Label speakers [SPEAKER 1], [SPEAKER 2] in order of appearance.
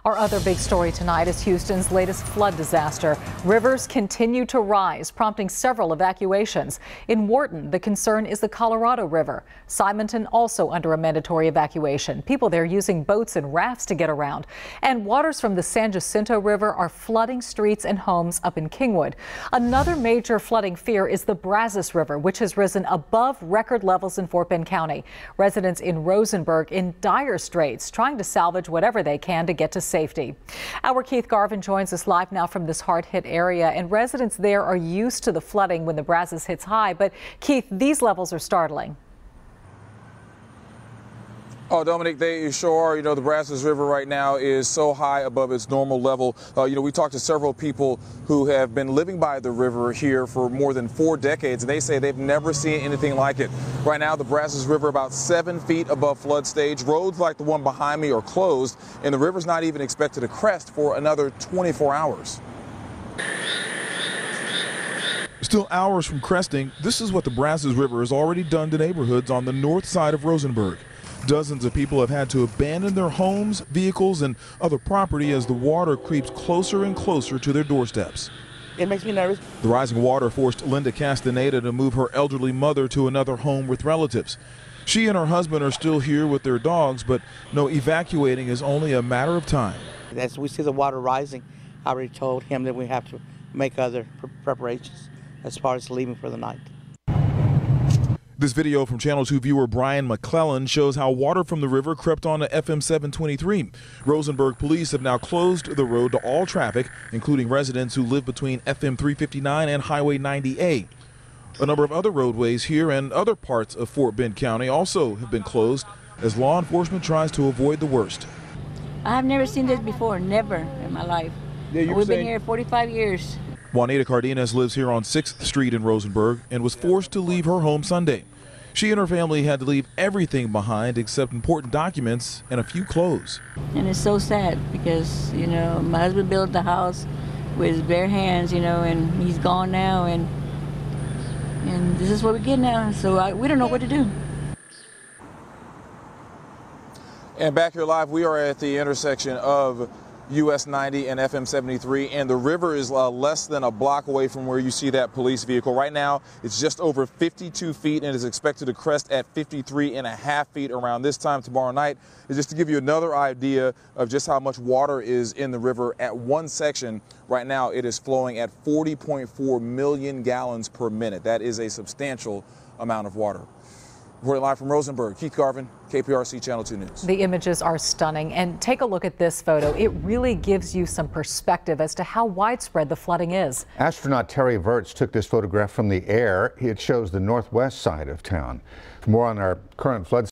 [SPEAKER 1] Our other big story tonight is Houston's latest flood disaster. Rivers continue to rise, prompting several evacuations. In Wharton, the concern is the Colorado River. Simonton also under a mandatory evacuation. People there using boats and rafts to get around. And waters from the San Jacinto River are flooding streets and homes up in Kingwood. Another major flooding fear is the Brazos River, which has risen above record levels in Fort Bend County. Residents in Rosenberg in dire straits, trying to salvage whatever they can to get to safety. Our Keith Garvin joins us live now from this hard-hit area, and residents there are used to the flooding when the Brazos hits high. But Keith, these levels are startling.
[SPEAKER 2] Oh, Dominic, they sure are. You know, the Brazos River right now is so high above its normal level. We talked to several people who have been living by the river here for more than 4 decades, and they say they've never seen anything like it. Right now, the Brazos River about 7 feet above flood stage. Roads like the one behind me are closed, and the river's not even expected to crest for another 24 hours.
[SPEAKER 3] Still hours from cresting, this is what the Brazos River has already done to neighborhoods on the north side of Rosenberg. Dozens of people have had to abandon their homes, vehicles, and other property as the water creeps closer and closer to their doorsteps.
[SPEAKER 4] It makes me nervous.
[SPEAKER 3] The rising water forced Linda Castaneda to move her elderly mother to another home with relatives. She and her husband are still here with their dogs, but no, evacuating is only a matter of time.
[SPEAKER 4] As we see the water rising, I already told him that we have to make other preparations as far as leaving for the night.
[SPEAKER 3] This video from Channel 2 viewer Brian McClellan shows how water from the river crept onto FM 723. Rosenberg police have now closed the road to all traffic, including residents who live between FM 359 and Highway 90A. A number of other roadways here and other parts of Fort Bend County also have been closed as law enforcement tries to avoid the worst.
[SPEAKER 5] I've never seen this before, never in my life. We've been here 45 years.
[SPEAKER 3] Juanita Cardenas lives here on 6th Street in Rosenberg and was forced to leave her home Sunday. She and her family had to leave everything behind except important documents and a few clothes.
[SPEAKER 5] And it's so sad because, you know, my husband built the house with his bare hands, you know, and he's gone now, and this is what we get now. So we don't know what to do.
[SPEAKER 2] And back here live, we are at the intersection of US 90 and FM 73, and the river is less than a block away from where you see that police vehicle. Right now, it's just over 52 feet and is expected to crest at 53.5 feet around this time tomorrow night. And just to give you another idea of just how much water is in the river, at one section right now, it is flowing at 40.4 million gallons per minute. That is a substantial amount of water. Reporting live from Rosenberg, Keith Garvin, KPRC Channel 2 News.
[SPEAKER 1] The images are stunning, and take a look at this photo. It really gives you some perspective as to how widespread the flooding is.
[SPEAKER 6] Astronaut Terry Virts took this photograph from the air. It shows the northwest side of town. For more on our current flood